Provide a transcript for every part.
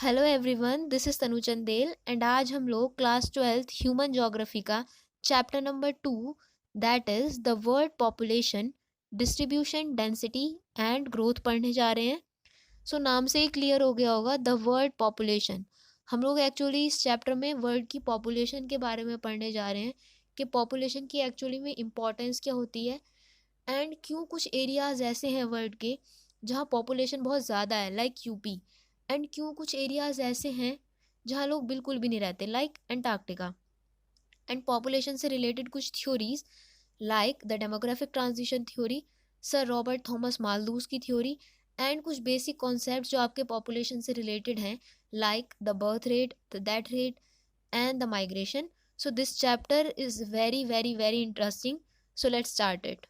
Hello everyone, this is Tanu Chandel and आज हम लोग क्लास 12th ह्यूमन ज्योग्राफी का chapter number 2 that is the world population distribution density and growth पढ़ने जा रहे हैं। सो नाम से ही क्लियर हो गया होगा, द वर्ल्ड पॉपुलेशन। हम लोग एक्चुअली इस चैप्टर में वर्ल्ड की पॉपुलेशन के बारे में पढ़ने जा रहे हैं कि पॉपुलेशन की एक्चुअली में इम्पोर्टेंस क्या होती है एंड क्यों कुछ एरियाज़ ऐसे हैं वर्ल्ड के जहाँ पॉपुलेशन बहुत ज़्यादा है लाइक यूपी, एंड क्यों कुछ एरियाज़ ऐसे हैं जहाँ लोग बिल्कुल भी नहीं रहते लाइक अंटार्कटिका। एंड पॉपुलेशन से रिलेटेड कुछ theories like the demographic transition theory, sir Robert Thomas Malthus की थ्योरी, एंड कुछ बेसिक कॉन्सेप्ट जो आपके पॉपुलेशन से रिलेटेड हैं like the birth rate, the death rate and the migration. So this chapter is very very very interesting. So let's start it.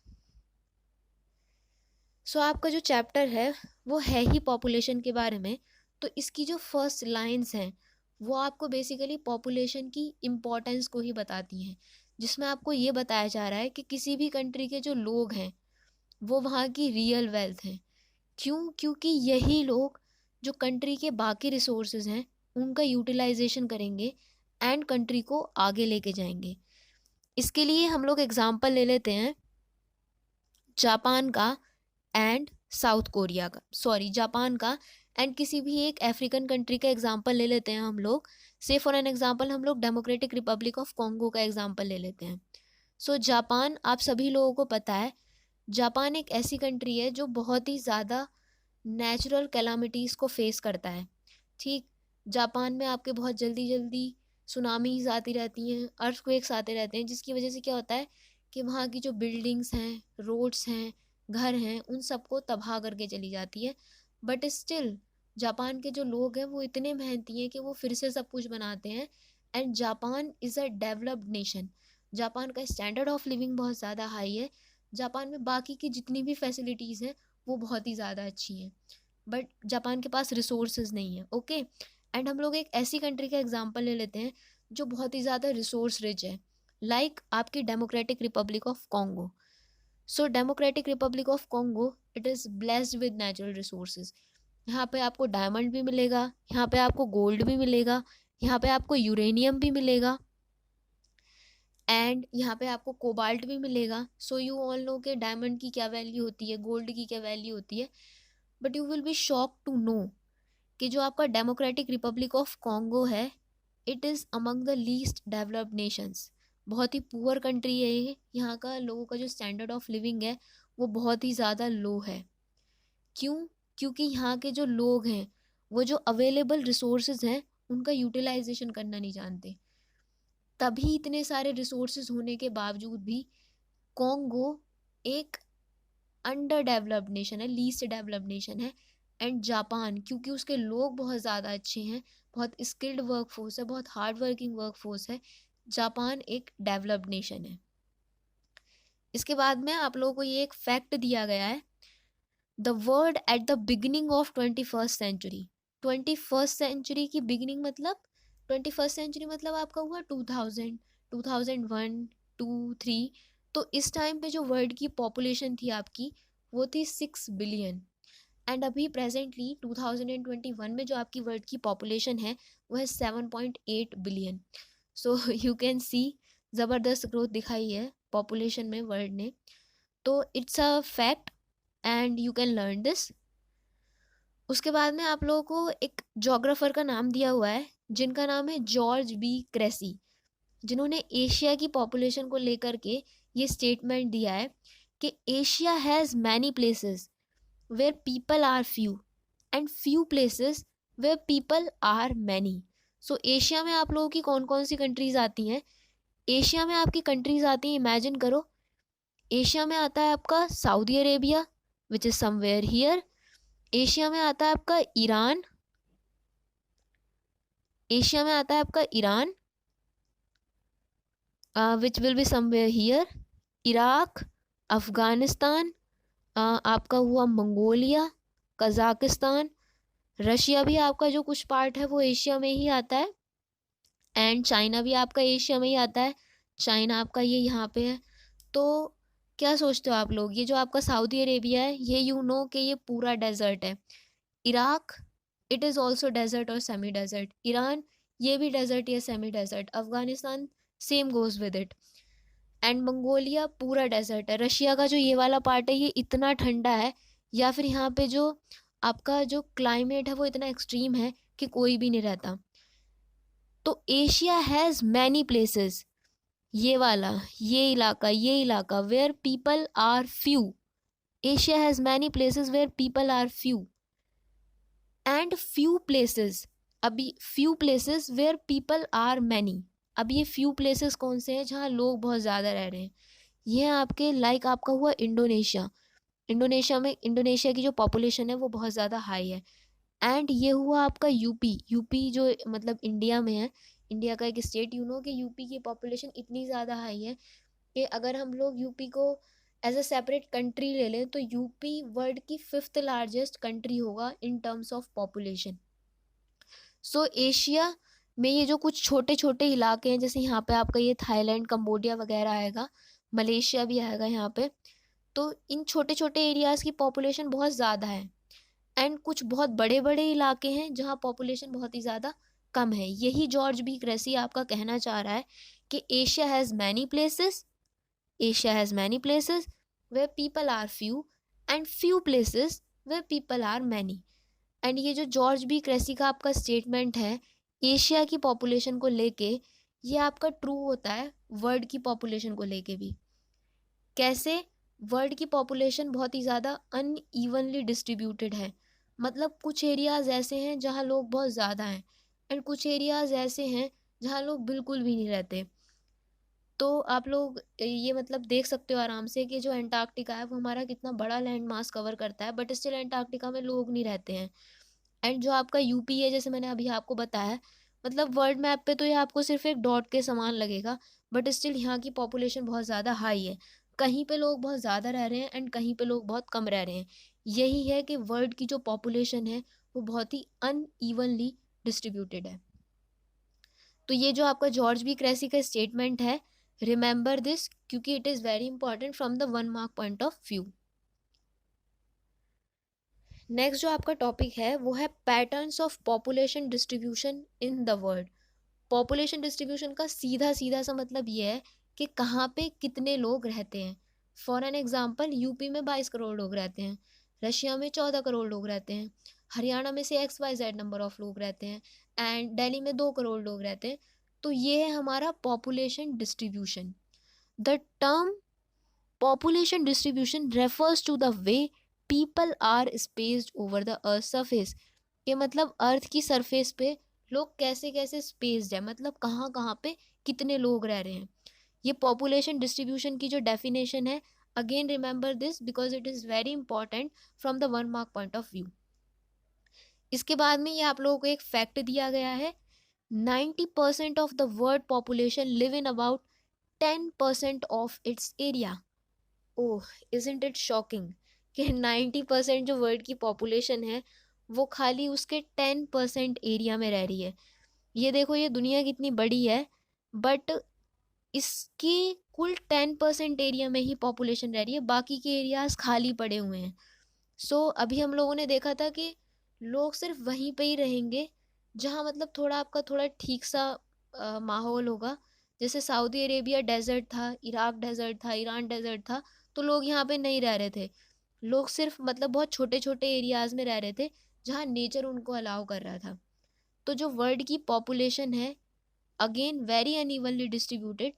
So आपका जो chapter है वो है ही पॉपुलेशन के बारे में। तो इसकी जो फर्स्ट लाइंस हैं वो आपको बेसिकली पॉपुलेशन की इम्पोर्टेंस को ही बताती हैं, जिसमें आपको ये बताया जा रहा है कि किसी भी कंट्री के जो लोग हैं वो वहाँ की रियल वेल्थ हैं। क्यों? क्योंकि यही लोग जो कंट्री के बाकी रिसोर्सेज हैं उनका यूटिलाइजेशन करेंगे एंड कंट्री को आगे लेके जाएंगे। इसके लिए हम लोग एग्जाम्पल ले लेते हैं जापान का एंड साउथ कोरिया का, जापान का एंड किसी भी एक अफ्रीकन कंट्री का एग्जांपल ले लेते हैं हम लोग। से फॉर एन एग्जांपल हम लोग डेमोक्रेटिक रिपब्लिक ऑफ कॉन्गो का एग्जांपल ले लेते हैं। जापान, आप सभी लोगों को पता है, जापान एक ऐसी कंट्री है जो बहुत ही ज़्यादा नेचुरल कैलामिटीज़ को फेस करता है। ठीक, जापान में आपके बहुत जल्दी जल्दी सुनामीज आती रहती हैं, अर्थक्वेक्स आते रहते हैं, जिसकी वजह से क्या होता है कि वहाँ की जो बिल्डिंग्स हैं, रोड्स हैं, घर हैं, उन सबको तबाह करके चली जाती है। बट स्टिल जापान के जो लोग हैं वो इतने मेहनती हैं कि वो फिर से सब कुछ बनाते हैं। And Japan is a developed nation. Japan का स्टैंडर्ड ऑफ लिविंग बहुत ज़्यादा हाई है। जापान में बाकी की जितनी भी फैसिलिटीज़ हैं वो बहुत ही ज़्यादा अच्छी हैं, बट जापान के पास रिसोर्सेज नहीं है। ओके, एंड हम लोग एक ऐसी कंट्री का एग्जांपल ले लेते हैं जो बहुत ही ज़्यादा रिसोर्स रिच है, लाइक आपकी democratic republic of Congo. Democratic republic of Congo, it is blessed with natural resources. यहाँ पे आपको डायमंड भी मिलेगा, यहाँ पे आपको गोल्ड भी मिलेगा, यहाँ पे आपको यूरेनियम भी मिलेगा एंड यहाँ पे आपको कोबाल्ट भी मिलेगा। यू ऑल नो के डायमंड की क्या वैल्यू होती है, गोल्ड की क्या वैल्यू होती है। But you will be shock to know कि जो आपका डेमोक्रेटिक रिपब्लिक ऑफ कॉन्गो है, it is among the least developed nations. बहुत ही पुअर कंट्री है ये। यहाँ का लोगों का जो स्टैंडर्ड ऑफ लिविंग है वो बहुत ही ज़्यादा लो है। क्यों? क्योंकि यहाँ के जो लोग हैं वो जो अवेलेबल रिसोर्सेज हैं उनका यूटिलाइजेशन करना नहीं जानते। तभी इतने सारे रिसोर्सेज होने के बावजूद भी कॉन्गो एक अंडर डेवलप्ड नेशन है, लीस्ट डेवलप्ड नेशन है। एंड जापान, क्योंकि उसके लोग बहुत ज़्यादा अच्छे हैं, बहुत स्किल्ड वर्क फोर्स है, बहुत हार्ड वर्किंग वर्क फोर्स है, जापान एक डेवलप्ड नेशन है। इसके बाद में आप लोगों को ये एक फैक्ट दिया गया है, the world at the beginning of 21st century. 21st century की बिगिनिंग मतलब 21st सेंचुरी मतलब आपका हुआ 2000, 2001, 2, 3। तो इस टाइम पे जो वर्ल्ड की पॉपुलेशन थी आपकी वो थी 6 बिलियन। एंड अभी प्रेजेंटली 2021 में जो आपकी वर्ल्ड की पॉपुलेशन है वो है 7.8 बिलियन। यू कैन सी ज़बरदस्त ग्रोथ दिखाई है पॉपुलेशन में वर्ल्ड ने। तो it's a fact and you can learn this. उसके बाद में आप लोगों को एक जोग्राफर का नाम दिया हुआ है जिनका नाम है जॉर्ज बी क्रेसी, जिन्होंने एशिया की पॉपुलेशन को लेकर के ये स्टेटमेंट दिया है कि Asia has many places where people are few and few places where people are many. Asia में आप लोगों की कौन कौन सी कंट्रीज आती हैं? एशिया में आपकी कंट्रीज आती हैं, इमेजिन करो। एशिया में आता है आपका Saudi Arabia which is somewhere here. Asia में आता है आपका ईरान। एशिया में आता है आपका Iran which will be somewhere here. Iraq, Afghanistan, आपका हुआ मंगोलिया, कज़ाकिस्तान, रशिया भी आपका जो कुछ पार्ट है वो एशिया में ही आता है। एंड चाइना भी आपका एशिया में ही आता है। चाइना आपका ये यहाँ पे है। तो क्या सोचते हो आप लोग, ये जो आपका सऊदी अरेबिया है ये यू नो कि ये पूरा डेजर्ट है। Iraq it is also desert और सेमी डेजर्ट। ईरान, ये भी डेजर्ट या semi desert. Afghanistan, same goes with it. And Mongolia पूरा डेजर्ट है। रशिया का जो ये वाला पार्ट है ये इतना ठंडा है, या फिर यहाँ पे जो आपका जो क्लाइमेट है वो इतना एक्सट्रीम है कि कोई भी नहीं रहता। तो एशिया हैज़ मैनी प्लेसेस, ये इलाका where people are few. Asia has many places where people are few and few places, अभी few places where people are many. अब ये फ्यू प्लेसेस कौन से हैं जहाँ लोग बहुत ज़्यादा रह रहे हैं? ये आपके लाइक आपका हुआ इंडोनेशिया। इंडोनेशिया की जो पॉपुलेशन है वो बहुत ज़्यादा हाई है। एंड ये हुआ आपका यूपी जो मतलब इंडिया में है, इंडिया का एक स्टेट। कि यूपी की पॉपुलेशन इतनी ज़्यादा हाई है कि अगर हम लोग यूपी को एज अ सेपरेट कंट्री ले लें तो यूपी वर्ल्ड की 5th लार्जेस्ट कंट्री होगा in terms of population. So Asia में ये जो कुछ छोटे छोटे इलाके हैं, जैसे यहाँ पे आपका ये थाईलैंड, कंबोडिया वगैरह आएगा, मलेशिया भी आएगा यहाँ पे। तो इन छोटे छोटे एरियाज़ की पॉपुलेशन बहुत ज़्यादा है। एंड कुछ बहुत बड़े बड़े इलाके हैं जहाँ पॉपुलेशन बहुत ही ज़्यादा कम है। यही जॉर्ज बी क्रेसी आपका कहना चाह रहा है कि Asia has many places where people are few and few places where people are many. And ये जो जॉर्ज बी क्रेसी का आपका स्टेटमेंट है एशिया की पॉपुलेशन को लेके, ये आपका ट्रू होता है वर्ल्ड की पॉपुलेशन को लेके भी। कैसे? वर्ल्ड की पॉपुलेशन बहुत ही ज़्यादा अनइवनली डिस्ट्रीब्यूटेड है। मतलब कुछ एरियाज़ ऐसे हैं जहाँ लोग बहुत ज़्यादा हैं एंड कुछ एरियाज़ ऐसे हैं जहाँ लोग बिल्कुल भी नहीं रहते। तो आप लोग ये मतलब देख सकते हो आराम से कि जो एंटार्क्टिका है वो हमारा कितना बड़ा लैंड मास कवर करता है, बट स्टिल एंटार्क्टिका में लोग नहीं रहते हैं। एंड जो आपका यूपी है, जैसे मैंने अभी आपको बताया, मतलब वर्ल्ड मैप पे तो ये आपको सिर्फ एक डॉट के समान लगेगा, बट स्टिल यहाँ की पॉपुलेशन बहुत ज़्यादा हाई है। कहीं पे लोग बहुत ज़्यादा रह रहे हैं एंड कहीं पे लोग बहुत कम रह रहे हैं। यही है कि वर्ल्ड की जो पॉपुलेशन है वो बहुत ही अनइवनली डिस्ट्रीब्यूटेड है। तो ये जो आपका जॉर्ज बी क्रेसी का स्टेटमेंट है, रिमेंबर दिस, क्योंकि it is very important from the 1 mark point of view. Next जो आपका टॉपिक है वो है patterns of population distribution in the world. Population distribution का सीधा सीधा सा मतलब ये है कि कहाँ पे कितने लोग रहते हैं। फॉर एन एग्जांपल, यूपी में 22 करोड़ लोग रहते हैं, रशिया में 14 करोड़ लोग रहते हैं, हरियाणा में से XYZ नंबर ऑफ लोग रहते हैं, एंड दिल्ली में 2 करोड़ लोग रहते हैं। तो ये है हमारा population distribution. The term population distribution refers to the way people are spaced over the earth surface। के मतलब अर्थ की सरफेस पे लोग कैसे कैसे स्पेस्ड है, मतलब कहाँ कहाँ पे कितने लोग रह रहे हैं। ये पॉपुलेशन डिस्ट्रीब्यूशन की जो डेफिनेशन है, again remember this because it is very important from the 1 mark point of view. इसके बाद में ये आप लोगों को एक फैक्ट दिया गया है, 90% of the world population live in about 10% of its area. Oh, isn't it shocking कि 90% जो वर्ल्ड की पॉपुलेशन है वो खाली उसके 10% एरिया में रह रही है। ये देखो, ये दुनिया कितनी बड़ी है, बट इसके कुल 10% एरिया में ही पॉपुलेशन रह रही है, बाकी के एरियाज खाली पड़े हुए हैं। सो अभी हम लोगों ने देखा था कि लोग सिर्फ वहीं पे ही रहेंगे जहाँ मतलब थोड़ा आपका थोड़ा ठीक सा माहौल होगा। जैसे सऊदी अरेबिया डेजर्ट था, इराक डेजर्ट था, ईरान डेजर्ट था, तो लोग यहाँ पे नहीं रह रहे थे। लोग सिर्फ मतलब बहुत छोटे छोटे एरियाज में रह रहे थे जहाँ नेचर उनको अलाउ कर रहा था। तो जो वर्ल्ड की पॉपुलेशन है, again very unevenly distributed,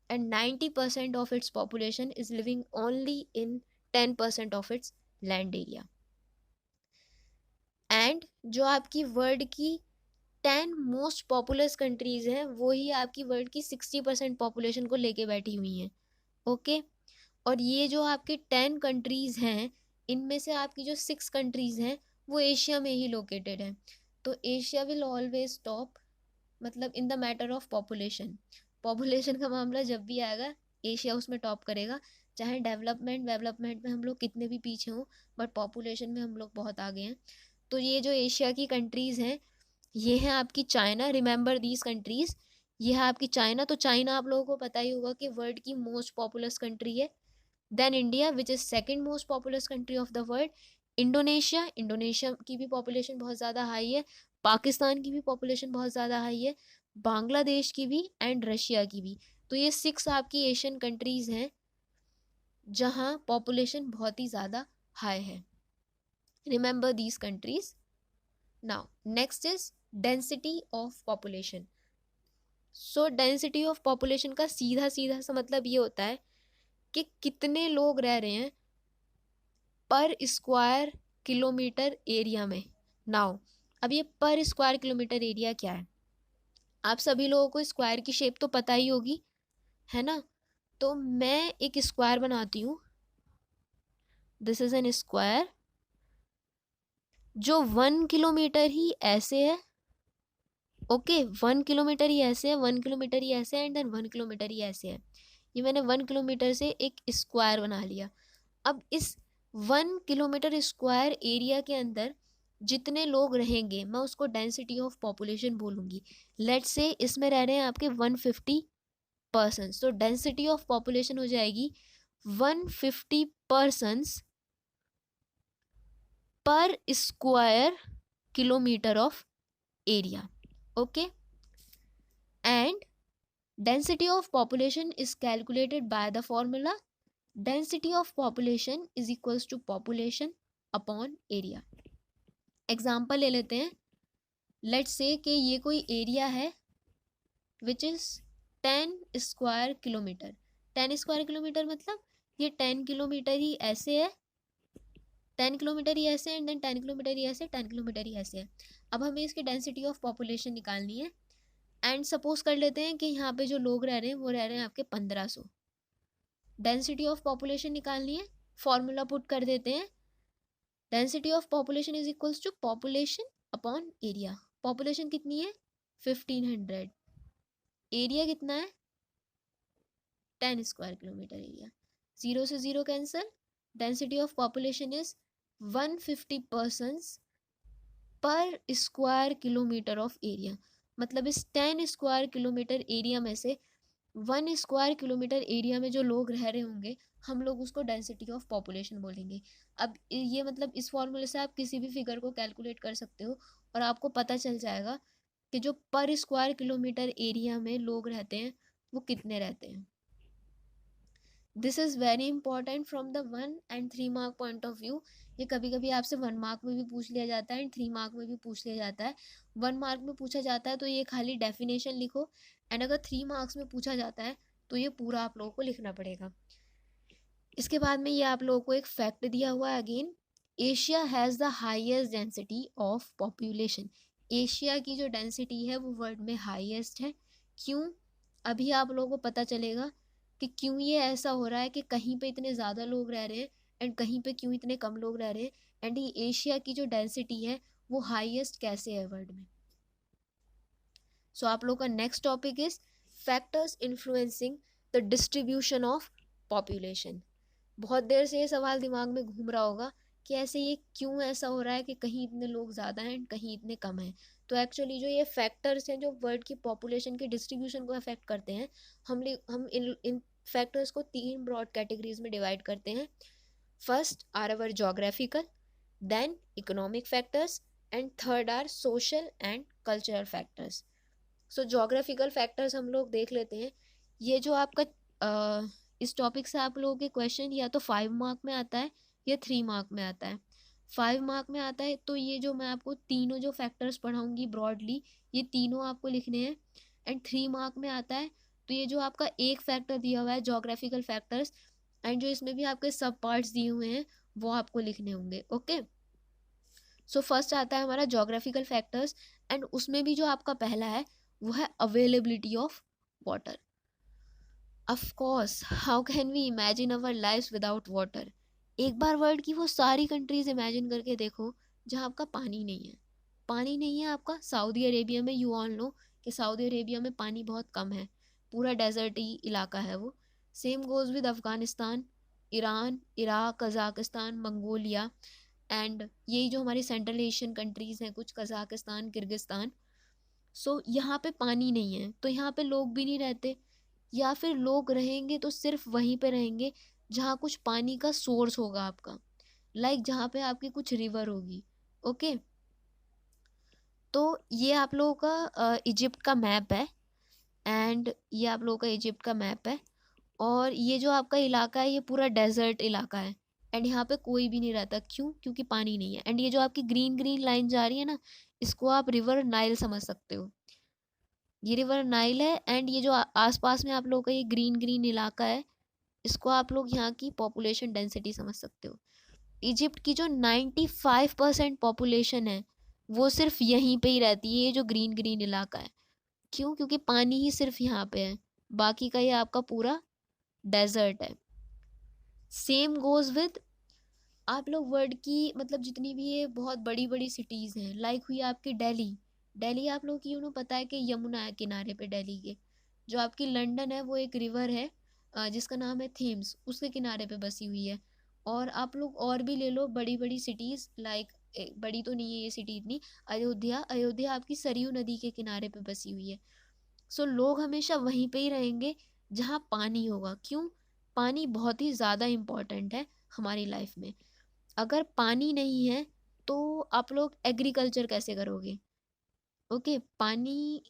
and 90% of its population is living only in 10% of its land area. And जो आपकी वर्ल्ड की 10 मोस्ट पॉपुलस कंट्रीज हैं वो ही आपकी वर्ल्ड की 60% पॉपुलेशन को लेके बैठी हुई हैं। ओके, और ये जो आपके 10 कंट्रीज़ हैं, इनमें से आपकी जो 6 कंट्रीज़ हैं वो एशिया में ही लोकेटेड हैं। तो एशिया विल ऑलवेज टॉप, मतलब in the matter of population का मामला जब भी आएगा एशिया उसमें टॉप करेगा। चाहे डेवलपमेंट में हम लोग कितने भी पीछे हों, बट पॉपुलेशन में हम लोग बहुत आगे हैं। तो ये जो एशिया की कंट्रीज़ हैं, ये है आपकी चाइना, रिमेंबर दीज कंट्रीज़। ये है आपकी चाइना। तो चाइना आप लोगों को पता ही होगा कि वर्ल्ड की मोस्ट पॉपुलस कंट्री है। Then India which is second most populous country of the world. Indonesia, Indonesia की भी पॉपुलेशन बहुत ज़्यादा हाई है, पाकिस्तान की भी पॉपुलेशन बहुत ज़्यादा हाई है, बांग्लादेश की भी एंड रशिया की भी। तो ये 6 आपकी एशियन कंट्रीज़ हैं जहाँ पॉपुलेशन बहुत ही ज़्यादा हाई है। Remember these countries. Now next is density of population. So density of population का सीधा सीधा सा मतलब ये होता है कि कितने लोग रह रहे हैं पर स्क्वायर किलोमीटर एरिया में। नाउ अब ये पर स्क्वायर किलोमीटर एरिया क्या है, आप सभी लोगों को स्क्वायर की शेप तो पता ही होगी, है ना। तो मैं एक स्क्वायर बनाती हूँ, दिस इज एन स्क्वायर जो 1 किलोमीटर ही ऐसे है, ओके 1 किलोमीटर ही ऐसे है, 1 किलोमीटर ही ऐसे है एंड देन 1 किलोमीटर ही ऐसे है। ये मैंने 1 किलोमीटर से एक स्क्वायर बना लिया। अब इस 1 किलोमीटर स्क्वायर एरिया के अंदर जितने लोग रहेंगे मैं उसको डेंसिटी ऑफ पॉपुलेशन बोलूँगी। लेट्स से इसमें रह रहे हैं आपके 150 पर्सन्स, तो डेंसिटी ऑफ पॉपुलेशन हो जाएगी 150 पर्सन्स पर square kilometre of area, okay. And density of population is calculated by the formula density of population is equals to population upon area। Example ले लेते हैं, लेट्स से कि ये कोई एरिया है which is 10 square kilometre. 10 square kilometre मतलब ये 10 kilometre ही ऐसे है, 10 किलोमीटर ही ऐसे एंड देन 10 किलोमीटर ही ऐसे, 10 किलोमीटर ही ऐसे है। अब हमें इसकी डेंसिटी ऑफ पॉपुलेशन निकालनी है एंड सपोज कर लेते हैं कि यहाँ पे जो लोग रह रहे हैं वो रह रहे हैं आपके 1500। डेंसिटी ऑफ पॉपुलेशन निकालनी है, फॉर्मूला पुट कर देते हैं, density of population is equals to population upon area. Population कितनी है 1500, एरिया कितना है 10 स्क्वायर किलोमीटर एरिया, 0 से 0 cancel, density of population is 150 persons पर स्क्वायर किलोमीटर ऑफ एरिया। मतलब इस 10 स्क्वायर किलोमीटर एरिया में से 1 स्क्वायर किलोमीटर एरिया में जो लोग रह रहे होंगे हम लोग उसको डेंसिटी ऑफ पॉपुलेशन बोलेंगे। अब ये मतलब इस फॉर्मूले से आप किसी भी फिगर को कैलकुलेट कर सकते हो और आपको पता चल जाएगा कि जो पर स्क्वायर किलोमीटर एरिया में लोग रहते हैं वो कितने रहते हैं। This is very important from the 1 and 3 mark point of view. ये कभी कभी आपसे 1 मार्क में भी पूछ लिया जाता है एंड 3 मार्क में भी पूछ लिया जाता है। 1 मार्क में पूछा जाता है तो ये खाली डेफिनेशन लिखो एंड अगर 3 मार्क्स में पूछा जाता है तो ये पूरा आप लोगों को लिखना पड़ेगा। इसके बाद में ये आप लोगों को एक फैक्ट दिया हुआ है again, Asia has the highest density of population. Asia की जो डेंसिटी है वो वर्ल्ड में हाईएस्ट है। क्यों, अभी आप लोगों को पता चलेगा कि क्यों ये ऐसा हो रहा है कि कहीं पे इतने ज़्यादा लोग रह रहे हैं एंड कहीं पे क्यों इतने कम लोग रह रहे हैं एंड ये एशिया की जो डेंसिटी है वो हाईएस्ट कैसे है वर्ल्ड में। सो आप लोग का next topic is factors influencing the distribution of population. बहुत देर से ये सवाल दिमाग में घूम रहा होगा कि ऐसे ये क्यों ऐसा हो रहा है कि कहीं इतने लोग ज़्यादा हैं कहीं इतने कम हैं। तो एक्चुअली जो ये फैक्टर्स हैं जो वर्ल्ड की पॉपुलेशन के डिस्ट्रीब्यूशन को अफेक्ट करते हैं, हम इन फैक्टर्स को 3 ब्रॉड कैटेगरीज में डिवाइड करते हैं। First are our geographical, then economic factors and third are social and cultural factors. So geographical factors हम लोग देख लेते हैं। ये जो आपका इस टॉपिक से आप लोगों के क्वेश्चन या तो 5 मार्क में आता है या 3 मार्क में आता है। 5 मार्क में आता है तो ये जो मैं आपको तीनों जो फैक्टर्स पढ़ाऊंगी ब्रॉडली ये तीनों आपको लिखने हैं एंड 3 मार्क में आता है तो ये जो आपका एक फैक्टर दिया हुआ है जोग्राफिकल फैक्टर्स एंड जो इसमें भी आपके सब पार्ट्स दिए हुए हैं वो आपको लिखने होंगे, ओके। सो फर्स्ट आता है हमारा जोग्राफिकल फैक्टर्स एंड उसमें भी जो आपका पहला है वो है availability of water. Of course how can we imagine our lifes without water. एक बार वर्ल्ड की वो सारी कंट्रीज इमेजिन करके देखो जहाँ आपका पानी नहीं है। पानी नहीं है आपका सऊदी अरेबिया में, यू ऑल नो कि सऊदी अरेबिया में पानी बहुत कम है, पूरा डेजर्ट ही इलाका है वो। Same goes with Afghanistan, Iran, Iraq, Kazakhstan, Mongolia and यही जो हमारी सेंट्रल एशियन कंट्रीज़ हैं कुछ, कज़ाकिस्तान, किर्गिस्तान। सो यहाँ पे पानी नहीं है तो यहाँ पे लोग भी नहीं रहते, या फिर लोग रहेंगे तो सिर्फ वहीं पे रहेंगे जहाँ कुछ पानी का सोर्स होगा आपका। लाइक जहाँ पे आपकी कुछ रिवर होगी। ओके, तो ये आप लोगों का इजिप्ट का मैप है, एंड ये आप लोगों का इजिप्ट का मैप है। और ये जो आपका इलाका है ये पूरा डेजर्ट इलाका है, एंड यहाँ पे कोई भी नहीं रहता। क्यों? क्योंकि पानी नहीं है। एंड ये जो आपकी ग्रीन ग्रीन लाइन जा रही है ना, इसको आप रिवर नाइल समझ सकते हो। ये रिवर नाइल है, एंड ये जो आसपास में आप लोगों का ये ग्रीन ग्रीन इलाका है, इसको आप लोग यहाँ की पॉपुलेशन डेंसिटी समझ सकते हो। इजिप्ट की जो 95% पॉपुलेशन है वो सिर्फ यहीं पे ही रहती है, ये जो ग्रीन ग्रीन इलाका है। क्यों? क्योंकि पानी ही सिर्फ यहाँ पे है, बाकी का ये आपका पूरा डेजर्ट है। सेम गोज विद आप लोग वर्ल्ड की मतलब जितनी भी ये बहुत बड़ी बड़ी सिटीज़ हैं, लाइक हुई आपकी दिल्ली। दिल्ली आप लोग की पता है कि यमुना है किनारे पे दिल्ली के। जो आपकी लंदन है वो एक रिवर है जिसका नाम है थेम्स, उसके किनारे पे बसी हुई है। और आप लोग और भी ले लो बड़ी बड़ी सिटीज़, लाइक बड़ी तो नहीं है ये सिटी इतनी, अयोध्या। अयोध्या आपकी सरयू नदी के किनारे पे बसी हुई है। सो लोग हमेशा वहीं पे ही रहेंगे जहाँ पानी होगा। क्यों? पानी बहुत ही ज़्यादा इम्पॉर्टेंट है हमारी लाइफ में। अगर पानी नहीं है तो आप लोग एग्रीकल्चर कैसे करोगे? ओके, पानी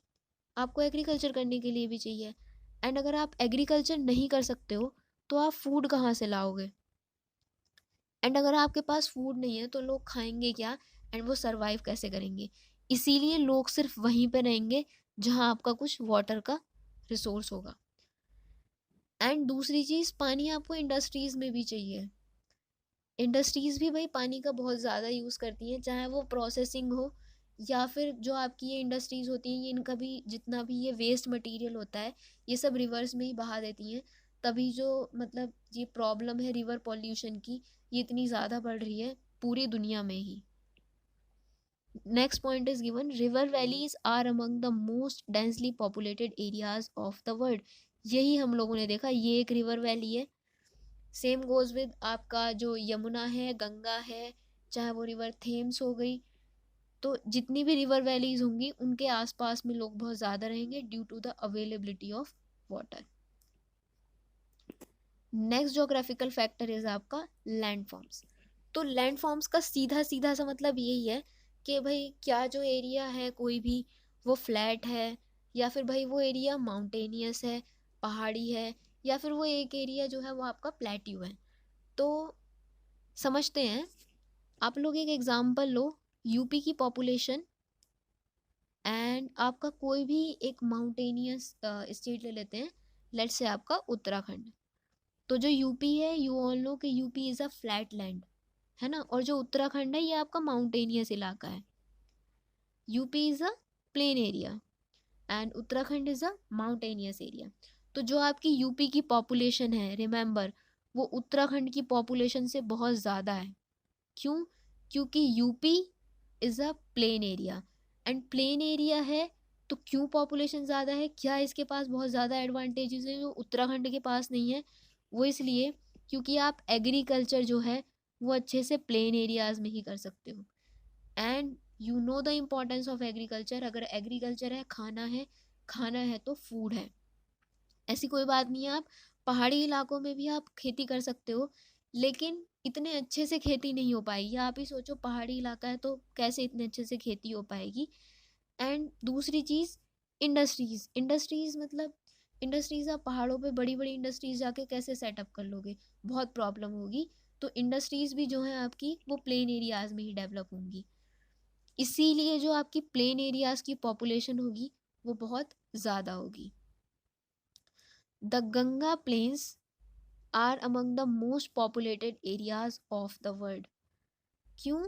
आपको एग्रीकल्चर करने के लिए भी चाहिए, एंड अगर आप एग्रीकल्चर नहीं कर सकते हो तो आप फूड कहाँ से लाओगे? एंड अगर आपके पास फूड नहीं है तो लोग खाएंगे क्या, एंड वो सरवाइव कैसे करेंगे? इसीलिए लोग सिर्फ वहीं पे रहेंगे जहाँ आपका कुछ वाटर का रिसोर्स होगा। एंड दूसरी चीज़, पानी आपको इंडस्ट्रीज़ में भी चाहिए। इंडस्ट्रीज़ भी भाई पानी का बहुत ज़्यादा यूज़ करती हैं, चाहे वो प्रोसेसिंग हो या फिर जो आपकी ये इंडस्ट्रीज़ होती हैं, ये इनका भी जितना भी ये वेस्ट मटेरियल होता है ये सब रिवर्स में ही बहा देती हैं। तभी जो मतलब ये प्रॉब्लम है रिवर पॉल्यूशन की, ये इतनी ज़्यादा बढ़ रही है पूरी दुनिया में ही। Next point is given, river valleys are among the most densely populated areas of the world. यही हम लोगों ने देखा, ये एक रिवर वैली है। सेम गोज विद आपका जो यमुना है, गंगा है, चाहे वो रिवर थेम्स हो गई। तो जितनी भी रिवर वैलीज होंगी उनके आसपास में लोग बहुत ज़्यादा रहेंगे due to the availability of water. Next geographical factor is आपका लैंड फॉर्म्स। तो लैंड फॉर्म्स का सीधा सीधा सा मतलब यही है कि भाई क्या जो एरिया है कोई भी वो फ्लैट है, या फिर भाई वो एरिया माउंटेनियस है, पहाड़ी है, या फिर वो एक एरिया जो है वो आपका प्लेट्यू है। तो समझते हैं, आप लोग एक एग्जांपल लो, यूपी की पॉपुलेशन एंड आपका कोई भी एक माउंटेनियस स्टेट ले लेते हैं, लेट्स से आपका उत्तराखंड। तो जो यूपी है, यू ऑल नो कि UP is a flat land, है ना, और जो उत्तराखंड है ये आपका माउंटेनियस इलाका है। UP is a plain area and Uttarakhand is a mountainous area. तो जो आपकी यूपी की पॉपुलेशन है, रिमेंबर, वो उत्तराखंड की पॉपुलेशन से बहुत ज़्यादा है। क्यों? क्योंकि UP is a plain area, and plain area है तो क्यों पॉपुलेशन ज़्यादा है? क्या इसके पास बहुत ज़्यादा एडवांटेजेस हैं जो उत्तराखंड के पास नहीं है? वो इसलिए क्योंकि आप एग्रीकल्चर जो है वो अच्छे से प्लेन एरियाज में ही कर सकते हो। And you know the importance of agriculture. अगर एग्रीकल्चर है, खाना है, खाना है तो फूड है। ऐसी कोई बात नहीं है, आप पहाड़ी इलाकों में भी आप खेती कर सकते हो, लेकिन इतने अच्छे से खेती नहीं हो पाएगी। आप ही सोचो पहाड़ी इलाका है तो कैसे इतने अच्छे से खेती हो पाएगी। एंड दूसरी चीज़, इंडस्ट्रीज़। इंडस्ट्रीज़ मतलब इंडस्ट्रीज़ आप पहाड़ों पे बड़ी बड़ी इंडस्ट्रीज़ जाके कैसे सेटअप कर लोगे? बहुत प्रॉब्लम होगी। तो इंडस्ट्रीज़ भी जो है आपकी वो प्लेन एरियाज़ में ही डेवलप होंगी। इसीलिए जो आपकी प्लेन एरियाज़ की पॉपुलेशन होगी वो बहुत ज़्यादा होगी। The Ganga plains are among the most populated areas of the world. क्यों?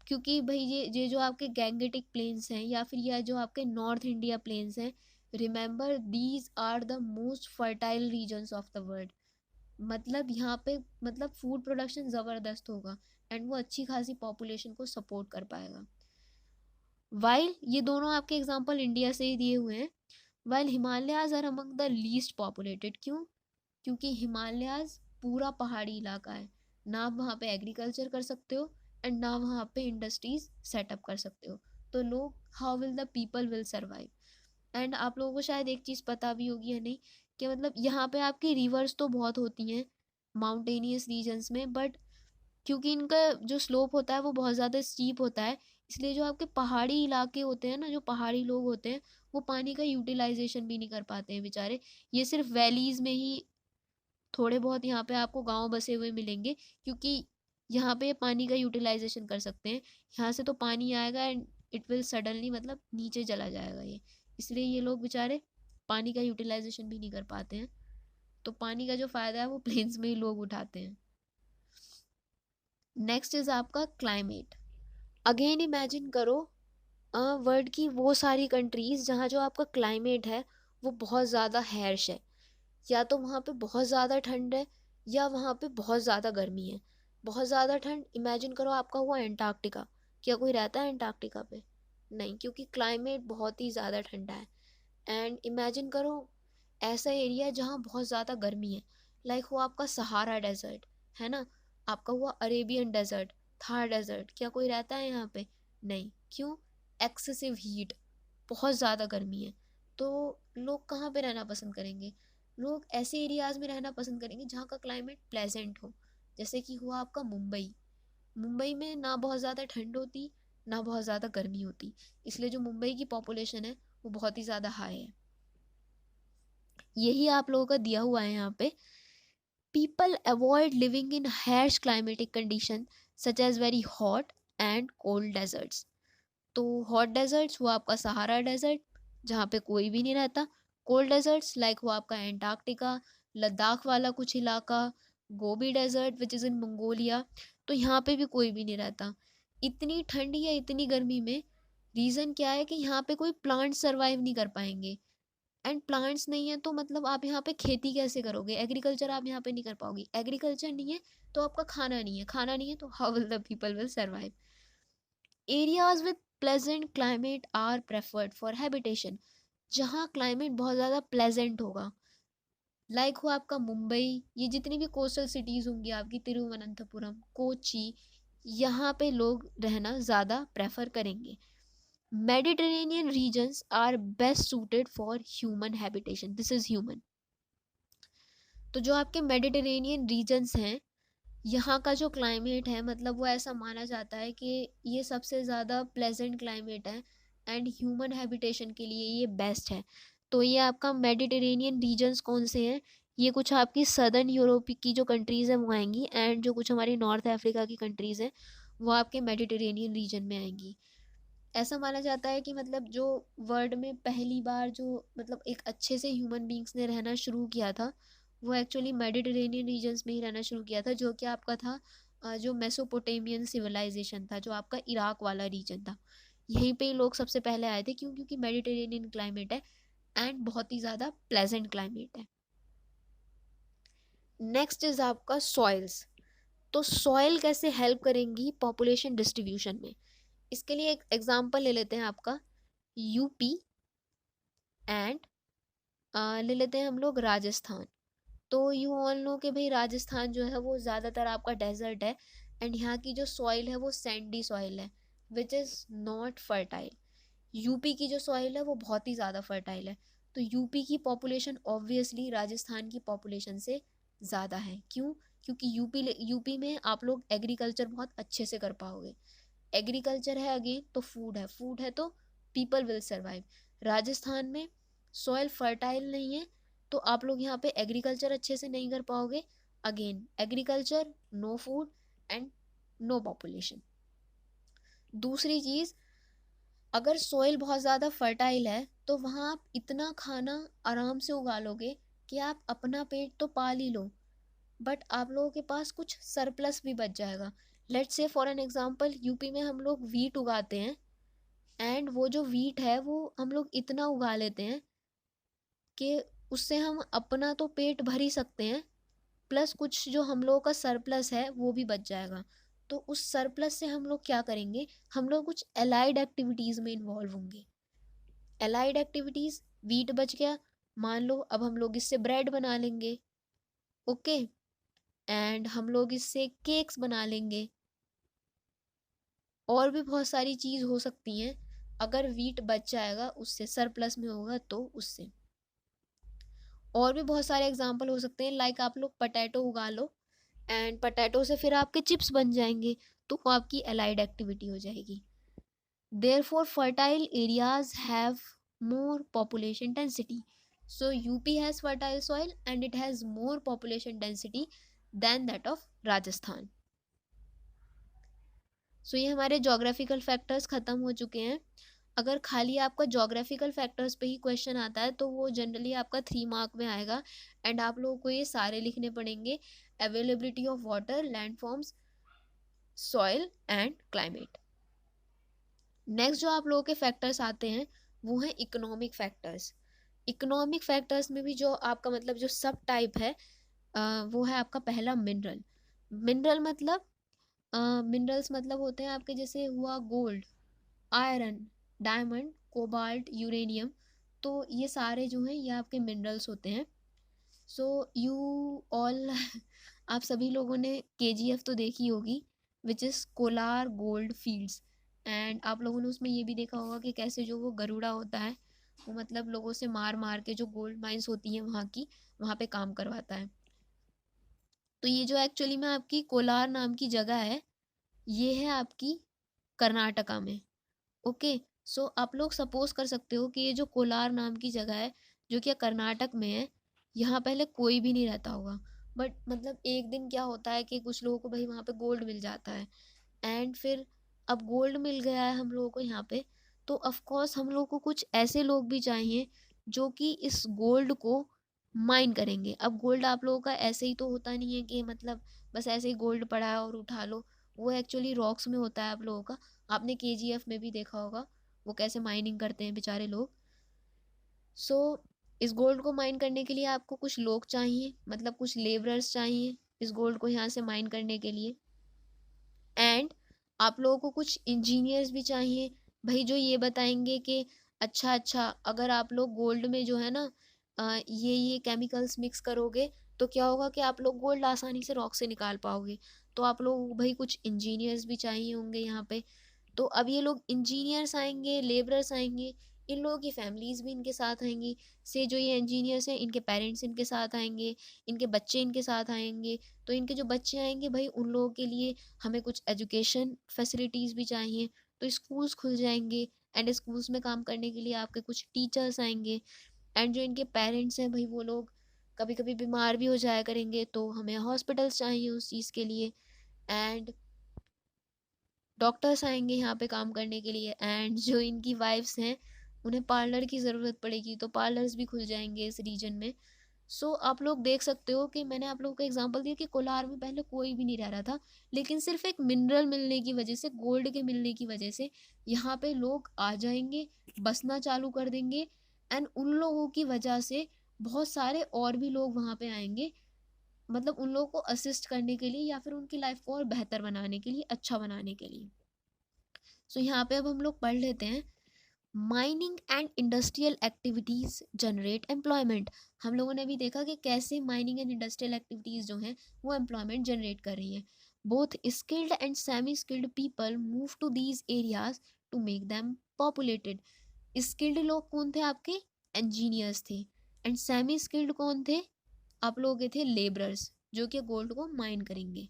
क्योंकि भाई ये जो आपके गैंगेटिक प्लेन्स हैं या फिर यह जो आपके नॉर्थ इंडिया प्लेन्स हैं, remember these are the most fertile regions of the world. मतलब यहाँ पे मतलब फूड प्रोडक्शन ज़बरदस्त होगा एंड वो अच्छी खासी पॉपुलेशन को सपोर्ट कर पाएगा। वाइल ये दोनों आपके एग्जांपल इंडिया से ही दिए हुए हैं। While Himalayas are among the least populated. क्यों? क्योंकि हिमालयाज पूरा पहाड़ी इलाका है, ना आप वहाँ पे एग्रीकल्चर कर सकते हो एंड ना वहाँ पे इंडस्ट्रीज सेटअप कर सकते हो। तो लोग, how will the people will survive? And आप लोगों को शायद एक चीज़ पता भी होगी या नहीं, कि मतलब यहाँ पे आपकी रिवर्स तो बहुत होती हैं माउंटेनियस रीजन्स में, बट क्योंकि इनका जो स्लोप होता है वो बहुत ज़्यादा स्टीप होता है, इसलिए जो आपके पहाड़ी इलाके होते हैं ना, जो पहाड़ी लोग होते हैं, वो पानी का यूटिलाइजेशन भी नहीं कर पाते हैं बेचारे। ये सिर्फ वैलीज़ में ही थोड़े बहुत यहाँ पे आपको गांव बसे हुए मिलेंगे, क्योंकि यहाँ पे पानी का यूटिलाइजेशन कर सकते हैं। यहाँ से तो पानी आएगा एंड इट विल सडनली मतलब नीचे चला जाएगा ये, इसलिए ये लोग बेचारे पानी का यूटिलाइजेशन भी नहीं कर पाते हैं। तो पानी का जो फ़ायदा है वो प्लेन्स में ही लोग उठाते हैं। नेक्स्ट इज़ आपका क्लाइमेट। अगेन इमेजिन करो वर्ल्ड की वो सारी कंट्रीज़ जहाँ जो आपका क्लाइमेट है वो बहुत ज़्यादा हैर्श है, या तो वहाँ पे बहुत ज़्यादा ठंड है या वहाँ पे बहुत ज़्यादा गर्मी है। बहुत ज़्यादा ठंड इमेजिन करो आपका हुआ एंटार्क्टिका। क्या कोई रहता है एंटार्क्टिका पे? नहीं, क्योंकि क्लाइमेट बहुत ही ज़्यादा ठंडा है। एंड इमेजिन करो ऐसा एरिया जहाँ बहुत ज़्यादा गर्मी है, लाइक हुआ आपका सहारा डेजर्ट, है ना, आपका हुआ अरेबियन डेजर्ट, थार डेजर्ट। क्या कोई रहता है यहाँ पे? नहीं। क्यों? एक्सेसिव हीट, बहुत ज़्यादा गर्मी है। तो लोग कहाँ पे रहना पसंद करेंगे? लोग ऐसे एरियाज़ में रहना पसंद करेंगे जहाँ का क्लाइमेट प्लेजेंट हो, जैसे कि हुआ आपका मुंबई। मुंबई में ना बहुत ज़्यादा ठंड होती, ना बहुत ज़्यादा गर्मी होती, इसलिए जो मुंबई की पॉपुलेशन है वो बहुत ही ज़्यादा हाई है। यही आप लोगों का दिया हुआ है यहाँ पे। People avoid living in harsh climatic condition such as very hot and cold deserts. तो हॉट डेजर्ट्स हुआ आपका सहारा डेजर्ट जहाँ पे कोई भी नहीं रहता। कोल्ड डेजर्ट्स लाइक हुआ आपका एंटार्क्टिका, लद्दाख वाला कुछ इलाका, Gobi desert which is in Mongolia. तो यहाँ पे भी कोई भी नहीं रहता। इतनी ठंडी या इतनी गर्मी में रीज़न क्या है कि यहाँ पे कोई प्लांट सर्वाइव नहीं कर पाएंगे। एंड प्लांट्स नहीं है तो मतलब आप यहाँ पे खेती कैसे करोगे? एग्रीकल्चर आप यहाँ पे नहीं कर पाओगे। एग्रीकल्चर नहीं है तो आपका खाना नहीं है, खाना नहीं है तो how will the people will survive? Areas with pleasant climate are preferred for habitation. जहाँ क्लाइमेट बहुत ज़्यादा प्लेजेंट होगा, लाइक हो आपका मुंबई, ये जितनी भी कोस्टल सिटीज़ होंगी आपकी, तिरुवनंतपुरम, कोची, यहाँ पे लोग रहना ज़्यादा प्रेफर करेंगे। Mediterranean regions are best suited for human habitation, this is human. तो जो आपके मेडिटेरेनियन रीजन्स हैं, यहाँ का जो क्लाइमेट है मतलब वो ऐसा माना जाता है कि ये सबसे ज़्यादा प्लेजेंट क्लाइमेट है एंड ह्यूमन हैबिटेशन के लिए ये बेस्ट है। तो ये आपका मेडिटेरेनियन रीजन्स कौन से हैं? ये कुछ आपकी सदर्न यूरोप की जो कंट्रीज़ हैं वो आएंगी, एंड जो कुछ हमारी नॉर्थ अफ्रीका की कंट्रीज़ हैं वो आपके मेडिटेरेनियन रीजन में आएंगी। ऐसा माना जाता है कि मतलब जो वर्ल्ड में पहली बार जो मतलब एक अच्छे से ह्यूमन बींग्स ने रहना शुरू किया था वो एक्चुअली मेडिटेरेनियन रीजन्स में ही रहना शुरू किया था, जो कि आपका था जो मेसोपोटेमियन सिविलाइजेशन था, जो आपका इराक वाला रीजन था। यहीं पे ही लोग सबसे पहले आए थे, क्यों? क्योंकि मेडिटेरेनियन क्लाइमेट है एंड बहुत ही ज़्यादा प्लेजेंट क्लाइमेट है। नेक्स्ट इज आपका सॉइल्स। तो सॉइल कैसे हेल्प करेंगी पॉपुलेशन डिस्ट्रीब्यूशन में? इसके लिए एक एग्जांपल ले लेते हैं आपका यूपी एंड ले लेते हैं हम लोग राजस्थान। तो यू ऑल नो कि भाई राजस्थान जो है वो ज़्यादातर आपका डेजर्ट है एंड यहाँ की जो सॉइल है वो सैंडी सॉइल है which is not fertile. UP की जो सॉइल है वो बहुत ही ज़्यादा फर्टाइल है। तो यूपी की पॉपुलेशन ऑब्वियसली राजस्थान की पॉपुलेशन से ज़्यादा है। क्यों? क्योंकि यूपी में आप लोग एग्रीकल्चर बहुत अच्छे से कर पाओगे। एग्रीकल्चर है अगेन तो फूड है तो पीपल विल सर्वाइव। राजस्थान में सॉइल फर्टाइल नहीं है तो आप लोग यहाँ पे एग्रीकल्चर अच्छे से नहीं कर पाओगे। Again agriculture, no food and no population. दूसरी चीज़, अगर सॉइल बहुत ज़्यादा फर्टाइल है तो वहाँ आप इतना खाना आराम से उगा लोगे कि आप अपना पेट तो पाल ही लो, बट आप लोगों के पास कुछ सरप्लस भी बच जाएगा। Let's say for an example UP में हम लोग वीट उगाते हैं एंड वो जो वीट है वो हम लोग इतना उगा लेते हैं कि उससे हम अपना तो पेट भर ही सकते हैं, प्लस कुछ जो हम लोगों का सरप्लस है वो भी बच जाएगा। तो उस सरप्लस से हम लोग क्या करेंगे? हम लोग कुछ एलाइड एक्टिविटीज़ में इन्वॉल्व होंगे। एलाइड एक्टिविटीज़, वीट बच गया, मान लो अब हम लोग इससे ब्रेड बना लेंगे, ओके, एंड हम लोग इससे केक्स बना लेंगे, और भी बहुत सारी चीज़ हो सकती हैं। अगर वीट बच जाएगा उससे, सरप्लस में होगा तो उससे। और भी बहुत सारे एग्जाम्पल हो सकते हैं, लाइक आप लोग पटैटो उगा लो एंड पोटैटो से फिर आपके चिप्स बन जाएंगे, तो वो आपकी एलाइड एक्टिविटी हो जाएगी. Therefore, fertile areas have more population density. So, UP has fertile soil and it has more population density than that of Rajasthan. So, ये हमारे geographical factors ख़त्म हो चुके हैं. अगर खाली आपका geographical factors पे ही क्वेश्चन आता है तो वो जनरली आपका 3 मार्क में आएगा एंड आप लोगों को ये सारे लिखने पड़ेंगे. Availability of water, landforms, soil and climate. Next जो आप लोगों के फैक्टर्स आते हैं वो हैं इकोनॉमिक फैक्टर्स. इकोनॉमिक फैक्टर्स में भी जो आपका मतलब जो सब टाइप है वो है आपका पहला मिनरल. मिनरल मतलब मिनरल्स मतलब होते हैं आपके जैसे हुआ gold, iron, diamond, cobalt, uranium. तो ये सारे जो हैं ये आपके मिनरल्स होते हैं. सो यू ऑल आप सभी लोगों ने KGF तो देखी होगी, which is Kolar gold fields. And आप लोगों ने उसमें ये भी देखा होगा कि कैसे जो वो गरुड़ा होता है वो मतलब लोगों से मार मार के जो गोल्ड माइंस होती हैं वहाँ की, वहाँ पे काम करवाता है. तो ये जो एक्चुअली में आपकी कोलार नाम की जगह है ये है आपकी कर्नाटका में. ओके. सो आप लोग सपोज कर सकते हो कि ये जो कोलार नाम की जगह है जो कि कर्नाटक में है, यहाँ पहले कोई भी नहीं रहता होगा. बट मतलब एक दिन क्या होता है कि कुछ लोगों को भाई वहाँ पे गोल्ड मिल जाता है एंड फिर अब गोल्ड मिल गया है हम लोगों को यहाँ पे, तो ऑफ कोर्स हम लोगों को कुछ ऐसे लोग भी चाहिए जो कि इस गोल्ड को माइन करेंगे. अब गोल्ड आप लोगों का ऐसे ही तो होता नहीं है कि मतलब बस ऐसे ही गोल्ड पड़ा है और उठा लो. वो एक्चुअली रॉक्स में होता है आप लोगों का. आपने KGF में भी देखा होगा वो कैसे माइनिंग करते हैं बेचारे लोग. सो इस गोल्ड को माइन करने के लिए आपको कुछ लोग चाहिए, मतलब कुछ लेबरर्स चाहिए इस गोल्ड को यहाँ से माइन करने के लिए. एंड आप लोगों को कुछ इंजीनियर्स भी चाहिए भाई जो ये बताएंगे कि अच्छा अगर आप लोग गोल्ड में जो है ना ये केमिकल्स मिक्स करोगे तो क्या होगा कि आप लोग गोल्ड आसानी से रॉक से निकाल पाओगे. तो आप लोग भाई कुछ इंजीनियर्स भी चाहिए होंगे यहाँ पे. तो अब ये लोग इंजीनियर्स आएंगे, लेबरर्स आएंगे, इन लोगों की फैमिलीज भी इनके साथ आएंगी. से जो ये इंजीनियर्स हैं इनके पेरेंट्स इनके साथ आएंगे, इनके बच्चे इनके साथ आएंगे. तो इनके जो बच्चे आएंगे भाई उन लोगों के लिए हमें कुछ एजुकेशन फैसिलिटीज़ भी चाहिए. तो स्कूल्स खुल जाएंगे एंड स्कूल्स में काम करने के लिए आपके कुछ टीचर्स आएंगे. एंड जो इनके पेरेंट्स हैं भाई वो लोग कभी कभी बीमार भी हो जाया करेंगे तो हमें हॉस्पिटल्स चाहिए उस चीज़ के लिए. एंड डॉक्टर्स आएंगे यहाँ पे काम करने के लिए. एंड जो इनकी वाइफ्स हैं उन्हें पार्लर की ज़रूरत पड़ेगी तो पार्लर्स भी खुल जाएंगे इस रीजन में. सो आप लोग देख सकते हो कि मैंने आप लोगों को एग्जांपल दिया कि कोलार में पहले कोई भी नहीं रह रहा था, लेकिन सिर्फ एक मिनरल मिलने की वजह से, गोल्ड के मिलने की वजह से यहाँ पे लोग आ जाएंगे, बसना चालू कर देंगे. एंड उन लोगों की वजह से बहुत सारे और भी लोग वहाँ पे आएंगे, मतलब उन लोगों को असिस्ट करने के लिए या फिर उनकी लाइफ को और बेहतर बनाने के लिए, अच्छा बनाने के लिए. सो यहाँ पे अब हम लोग पढ़ लेते हैं. Mining and industrial activities generate employment. हम लोगों ने भी देखा कि कैसे माइनिंग एंड इंडस्ट्रियल एक्टिविटीज़ जो हैं वो एम्प्लॉयमेंट जनरेट कर रही हैं. Both skilled and semi skilled people move to these areas to make them populated. Skilled लोग कौन थे आपके? इंजीनियर्स थे. एंड सेमी स्किल्ड कौन थे? आप लोगों के थे लेबरर्स जो कि गोल्ड को माइन करेंगे.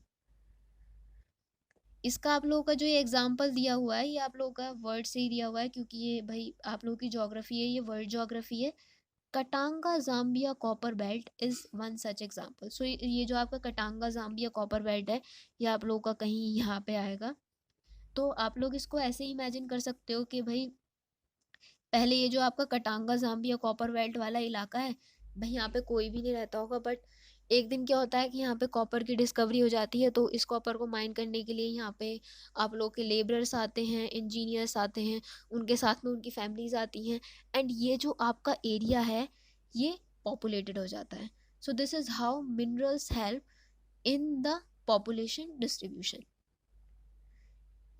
इसका आप लोगों का जो ये एग्जाम्पल दिया हुआ है ये आप लोगों का वर्ड से ही दिया हुआ है क्योंकि ये भाई आप लोगों की ज्योग्राफी है, ये वर्ल्ड ज्योग्राफी है. Katanga Zambia copper belt is one such example. So ये जो आपका कटांगा जाम्बिया कॉपर बेल्ट है ये आप लोगों का कहीं यहाँ पे आएगा. तो आप लोग इसको ऐसे ही इमेजिन कर सकते हो कि भाई पहले ये जो आपका कटांगा जाम्बिया कॉपर बेल्ट वाला इलाका है भाई यहाँ पे कोई भी नहीं रहता होगा. बट एक दिन क्या होता है कि यहाँ पे कॉपर की डिस्कवरी हो जाती है तो इस कॉपर को माइन करने के लिए यहाँ पे आप लोग के लेबरर्स आते हैं, इंजीनियर्स आते हैं, उनके साथ में उनकी फैमिलीज आती हैं. एंड ये जो आपका एरिया है ये पॉपुलेटेड हो जाता है. So this is how minerals help in the population distribution.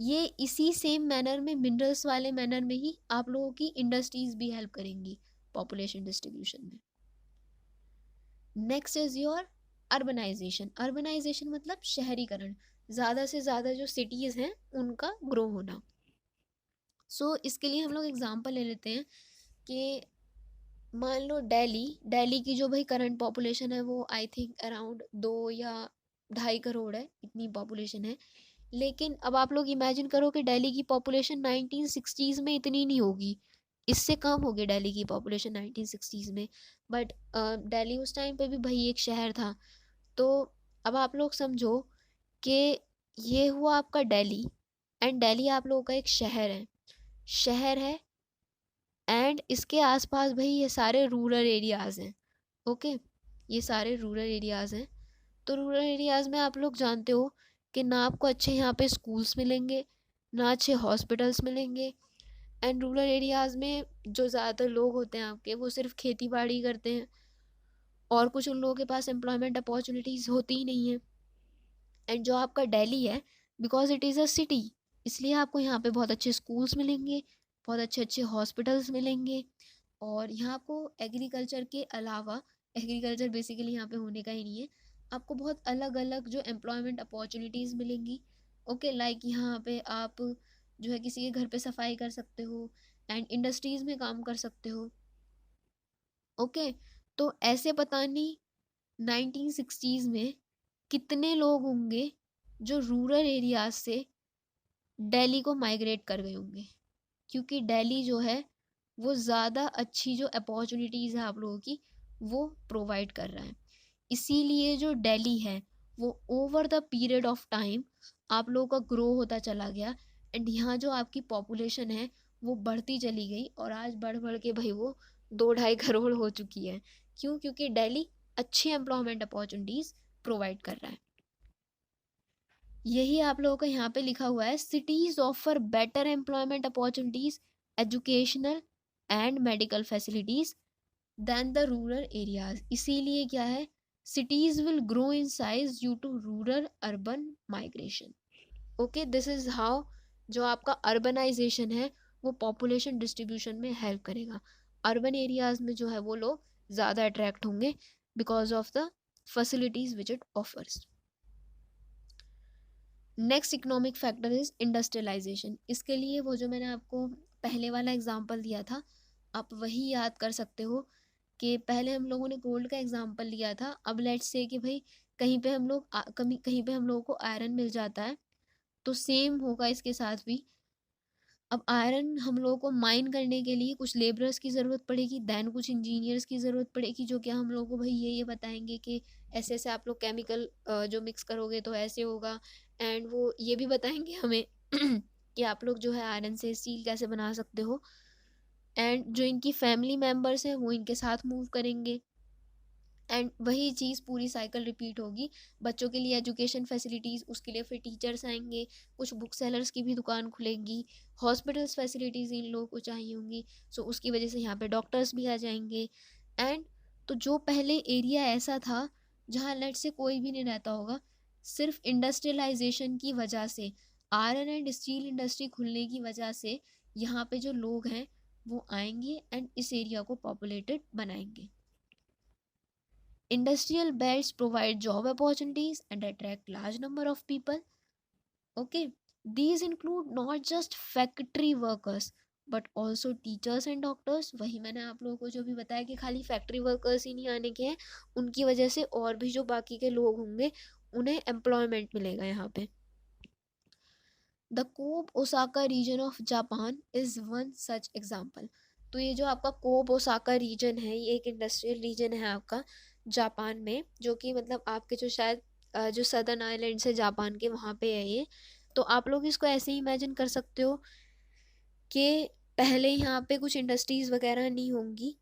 ये इसी सेम मैनर में, मिनरल्स वाले मैनर में ही आप लोगों की इंडस्ट्रीज भी हेल्प करेंगी पॉपुलेशन डिस्ट्रीब्यूशन में. Next is your urbanisation. Urbanisation मतलब शहरीकरण, ज़्यादा से ज़्यादा जो सिटीज़ हैं उनका ग्रो होना. सो इसके लिए हम लोग एग्जांपल ले लेते हैं कि मान लो दिल्ली की जो भाई करंट पॉपुलेशन है वो आई थिंक अराउंड 2 या 2.5 करोड़ है, इतनी पॉपुलेशन है। लेकिन अब आप लोग इमेजिन करो कि दिल्ली की पॉपुलेशन 1960s में इतनी नहीं होगी, इससे कम होगी दिल्ली की पॉपुलेशन 1960s में। बट दिल्ली उस टाइम पे भी भाई एक शहर था। तो अब आप लोग समझो कि ये हुआ आपका दिल्ली, एंड दिल्ली आप लोगों का एक शहर है एंड इसके आसपास भाई ये सारे रूरल एरियाज़ हैं। ओके, ये सारे रूरल एरियाज़ हैं। तो रूरल एरियाज़ में आप लोग जानते हो कि ना आपको अच्छे यहाँ पे स्कूल्स मिलेंगे, ना अच्छे हॉस्पिटल्स मिलेंगे। एंड रूरल एरियाज़ में जो ज़्यादातर लोग होते हैं आपके, वो सिर्फ खेती बाड़ी करते हैं और कुछ उन लोगों के पास एम्प्लॉयमेंट अपॉर्चुनिटीज़ होती ही नहीं है। एंड जो आपका दिल्ली है, because it is a city, इसलिए आपको यहाँ पे बहुत अच्छे स्कूल्स मिलेंगे, बहुत अच्छे अच्छे हॉस्पिटल्स मिलेंगे। और यहाँ आपको एग्रीकल्चर के अलावा, एग्रीकल्चर बेसिकली यहाँ पे होने का ही नहीं है, आपको बहुत अलग अलग जो एम्प्लॉयमेंट अपॉर्चुनिटीज़ मिलेंगी। ओके, लाइक यहाँ पे आप जो है किसी के घर पे सफाई कर सकते हो एंड इंडस्ट्रीज़ में काम कर सकते हो। ओके, तो ऐसे पता नहीं 1960s में कितने लोग होंगे जो रूरल एरियाज से दिल्ली को माइग्रेट कर गए होंगे, क्योंकि दिल्ली जो है वो ज़्यादा अच्छी जो अपॉर्चुनिटीज़ है आप लोगों की वो प्रोवाइड कर रहा है। इसीलिए जो दिल्ली है वो over the period of time आप लोगों का ग्रो होता चला गया। एंड यहाँ जो आपकी पॉपुलेशन है वो बढ़ती चली गई और आज बढ़ बढ़ के भाई वो 2-2.5 करोड़ हो चुकी है। क्यों? क्योंकि दिल्ली अच्छी एम्प्लॉयमेंट अपॉर्चुनिटीज़ प्रोवाइड कर रहा है। यही आप लोगों का यहाँ पे लिखा हुआ है, cities offer better employment opportunities, educational and medical facilities than the rural areas. इसीलिए क्या है, cities will grow in size due to rural urban migration. Okay, this is how जो आपका अर्बनाइजेशन है वो पॉपुलेशन डिस्ट्रीब्यूशन में हेल्प करेगा। Urban areas में जो है वो लोग ज़्यादा अट्रैक्ट होंगे because of the facilities which it offers. Next economic factor is industrialisation. इसके लिए वो जो मैंने आपको पहले वाला एग्जांपल दिया था, आप वही याद कर सकते हो कि पहले हम लोगों ने गोल्ड का एग्जांपल लिया था। अब लेट्स से कि भाई कहीं पे हम लोग कहीं पे हम लोगों को आयरन मिल जाता है, तो सेम होगा इसके साथ भी। अब आयरन हम लोगों को माइन करने के लिए कुछ लेबरर्स की ज़रूरत पड़ेगी, दैन कुछ इंजीनियर्स की ज़रूरत पड़ेगी, जो क्या हम लोगों को भाई ये बताएंगे कि ऐसे ऐसे आप लोग केमिकल जो मिक्स करोगे तो ऐसे होगा। एंड वो ये भी बताएंगे हमें कि आप लोग जो है आयरन से स्टील कैसे बना सकते हो। एंड जो इनकी फैमिली मेम्बर्स हैं वो इनके साथ मूव करेंगे एंड वही चीज़ पूरी साइकिल रिपीट होगी। बच्चों के लिए एजुकेशन फैसिलिटीज़, उसके लिए फिर टीचर्स आएंगे, कुछ बुक सेलर्स की भी दुकान खुलेगी, हॉस्पिटल्स फैसिलिटीज़ इन लोगों को चाहिए होंगी, सो उसकी वजह से यहाँ पे डॉक्टर्स भी आ जाएंगे। एंड तो जो पहले एरिया ऐसा था जहाँ लेट से कोई भी नहीं रहता होगा, सिर्फ इंडस्ट्रियलाइजेशन की वजह से, आयरन एंड स्टील इंडस्ट्री खुलने की वजह से यहाँ पे जो लोग हैं वो आएंगे एंड इस एरिया को पॉपुलेटेड बनाएंगे। Industrial belts provide job opportunities and attract large number of people. Okay, these include not just factory workers but also teachers and doctors. वही मैंने आप लोगों को जो भी बताया कि खाली फैक्ट्री वर्कर्स ही नहीं आने के हैं, उनकी वजह से और भी जो बाकी के लोग होंगे उन्हें एम्प्लॉयमेंट मिलेगा यहाँ पे। The Kobe Osaka region of Japan is one such example. तो ये जो आपका कोब ओसाका रीजन है, ये एक इंडस्ट्रियल रीजन है आपका जापान में, जो कि मतलब आपके जो शायद जो सदर्न आइलैंड है जापान के वहाँ पे है ये। तो आप लोग इसको ऐसे ही इमेजिन कर सकते हो कि पहले यहाँ पे कुछ इंडस्ट्रीज़ वगैरह नहीं होंगी,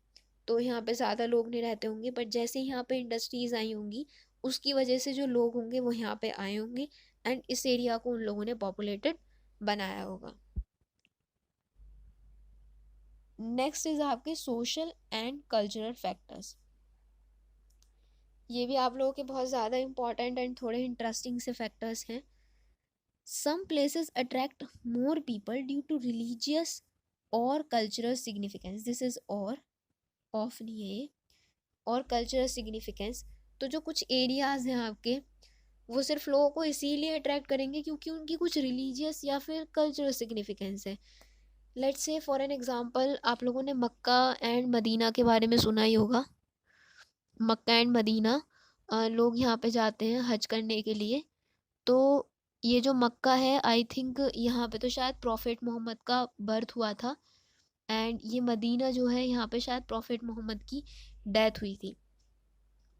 तो यहाँ पे ज़्यादा लोग नहीं रहते होंगे, बट जैसे यहाँ पे इंडस्ट्रीज़ आई होंगी उसकी वजह से जो लोग होंगे वो यहाँ पे आए होंगे एंड इस एरिया को उन लोगों ने पॉपुलेटेड बनाया होगा। नेक्स्ट इज आपके सोशल एंड कल्चरल फैक्टर्स। ये भी आप लोगों के बहुत ज़्यादा इंपॉर्टेंट एंड थोड़े इंटरेस्टिंग से फैक्टर्स हैं। Some places attract more people due to religious और कल्चरल सिग्निफिकेंस। दिस इज और ऑफ नहीं है, और कल्चरल सिग्निफिकेंस। तो जो कुछ एरियाज़ हैं आपके वो सिर्फ लोगों को इसीलिए अट्रैक्ट करेंगे क्योंकि उनकी कुछ रिलीजियस या फिर कल्चरल सिग्निफिकेंस है। Let's say for an example, आप लोगों ने मक्का एंड मदीना के बारे में सुना ही होगा। मक्का एंड मदीना लोग यहाँ पे जाते हैं हज करने के लिए। तो ये जो मक्का है, आई थिंक यहाँ पे तो शायद प्रॉफिट मोहम्मद का बर्थ हुआ था, एंड ये मदीना जो है यहाँ पे शायद प्रॉफिट मोहम्मद की डेथ हुई थी।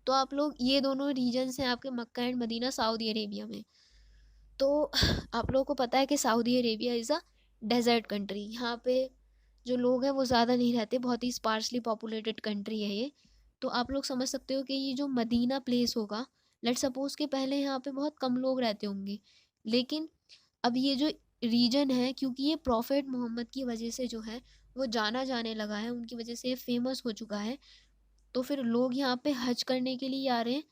तो आप लोग, ये दोनों रीजन्स हैं आपके, Mecca and Medina, Saudi Arabia में। तो आप लोगों को पता है कि Saudi Arabia is a desert country. यहाँ पे जो लोग हैं वो ज़्यादा नहीं रहते, बहुत ही स्पार्सली पॉपुलेटेड कंट्री है ये। तो आप लोग समझ सकते हो कि ये जो मदीना प्लेस होगा, लेट सपोज के पहले यहाँ पे बहुत कम लोग रहते होंगे, लेकिन अब ये जो रीजन है, क्योंकि ये प्रॉफिट मोहम्मद की वजह से जो है वो जाना जाने लगा है, उनकी वजह से ये फेमस हो चुका है। तो फिर लोग यहाँ पे हज करने के लिए आ रहे हैं,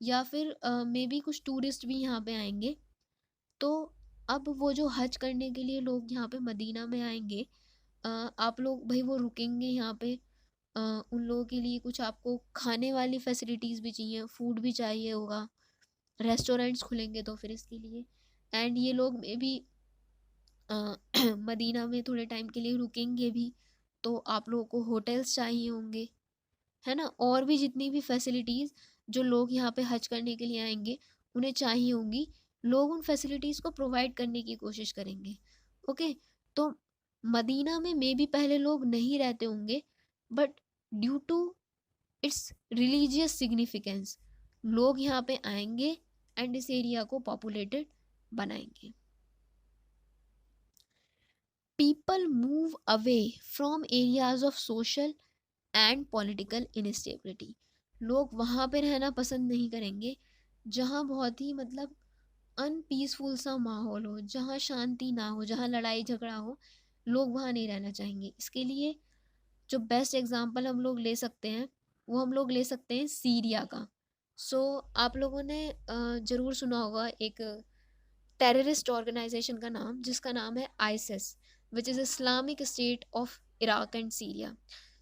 या फिर मे बी कुछ टूरिस्ट भी यहाँ पे आएंगे। तो अब वो जो हज करने के लिए लोग यहाँ पे मदीना में आएंगे, आप लोग भाई वो रुकेंगे यहाँ पे, उन लोगों के लिए कुछ आपको खाने वाली फैसिलिटीज़ भी चाहिए, फूड भी चाहिए होगा, रेस्टोरेंट्स खुलेंगे तो फिर इसके लिए, एंड ये लोग मे बी मदीना में थोड़े टाइम के लिए रुकेंगे भी, तो आप लोगों को होटल्स चाहिए होंगे, है ना, और भी जितनी भी फैसिलिटीज़ जो लोग यहाँ पे हज करने के लिए आएंगे उन्हें चाहिए होंगी, लोग उन फैसिलिटीज़ को प्रोवाइड करने की कोशिश करेंगे। ओके, तो मदीना में मे बी पहले लोग नहीं रहते होंगे, but due to its religious significance लोग यहाँ पे आएंगे एंड इस एरिया को पॉपुलेटेड बनाएंगे। People move away from areas of social and political instability. लोग वहाँ पे रहना पसंद नहीं करेंगे जहाँ बहुत ही मतलब अनपीसफुल सा माहौल हो, जहाँ शांति ना हो, जहाँ लड़ाई झगड़ा हो, लोग वहाँ नहीं रहना चाहेंगे। इसके लिए जो बेस्ट एग्जांपल हम लोग ले सकते हैं वो हम लोग ले सकते हैं सीरिया का। सो आप लोगों ने ज़रूर सुना होगा एक टेररिस्ट ऑर्गेनाइजेशन का नाम, जिसका नाम है ISIS, which is Islamic State of Iraq and Syria.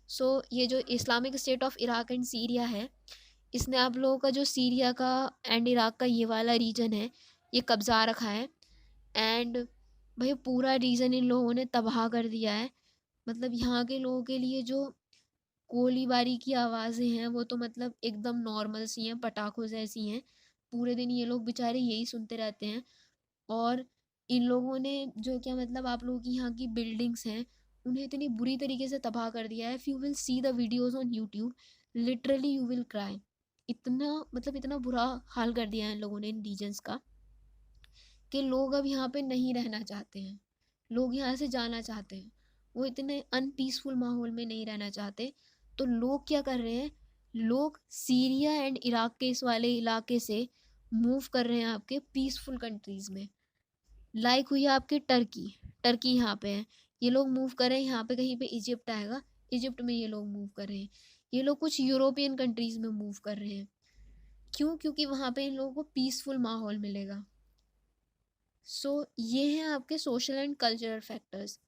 So ये जो Islamic State of Iraq and Syria है, इसने आप लोगों का जो सीरिया का एंड इराक का ये वाला रीजन है ये कब्ज़ा रखा है, एंड भाई पूरा रीजन इन लोगों ने तबाह कर दिया है। मतलब यहाँ के लोगों के लिए जो गोलीबारी की आवाज़ें हैं वो तो मतलब एकदम नॉर्मल सी हैं, पटाखों जैसी हैं। पूरे दिन ये लोग बेचारे यही सुनते रहते हैं। और इन लोगों ने जो क्या मतलब आप लोगों की यहाँ की बिल्डिंग्स हैं उन्हें इतनी बुरी तरीके से तबाह कर दिया है। If you will see the videos on YouTube, literally you will cry. इतना मतलब इतना बुरा हाल कर दिया है इन लोगों ने इन रीजन्स का कि लोग अब यहाँ पे नहीं रहना चाहते हैं, लोग यहाँ से जाना चाहते हैं, वो इतने अनपीसफुल माहौल में नहीं रहना चाहते। तो लोग क्या कर रहे हैं, लोग सीरिया एंड इराक के इस वाले इलाके से मूव कर रहे हैं आपके पीसफुल कंट्रीज़ में। लाइक हुई आपकी टर्की, टर्की यहाँ पे है, ये लोग मूव कर रहे हैं यहाँ पे, कहीं पे इजिप्ट आएगा, इजिप्ट में ये लोग मूव कर रहे हैं। ये लोग कुछ यूरोपियन कंट्रीज़ में मूव कर रहे हैं। क्यों? क्योंकि वहाँ पे इन लोगों को पीसफुल माहौल मिलेगा। सो ये हैं आपके सोशल एंड कल्चरल फैक्टर्स।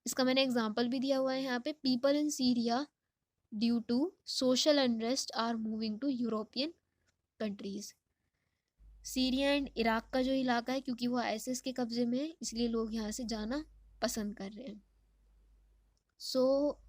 इसका मैंने एग्जांपल भी दिया हुआ है यहाँ पे, people in Syria due to social unrest are moving to European countries. Syria and Iraq का जो इलाका है, क्योंकि वो आईएसआईएस के कब्जे में है, इसलिए लोग यहाँ से जाना पसंद कर रहे हैं। सो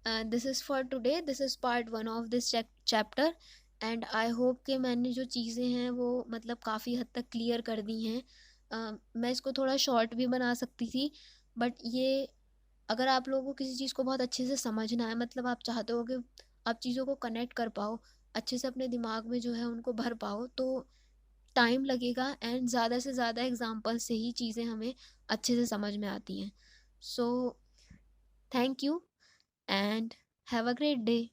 this is for today, this is part 1 of this chapter, and I hope कि मैंने जो चीज़ें हैं वो मतलब काफ़ी हद तक क्लियर कर दी हैं। मैं इसको थोड़ा शॉर्ट भी बना सकती थी, बट ये अगर आप लोगों को किसी चीज़ को बहुत अच्छे से समझना है, मतलब आप चाहते हो कि आप चीज़ों को कनेक्ट कर पाओ, अच्छे से अपने दिमाग में जो है उनको भर पाओ, तो टाइम लगेगा, एंड ज़्यादा से ज़्यादा एग्जांपल से ही चीज़ें हमें अच्छे से समझ में आती हैं। So thank you and have a great day.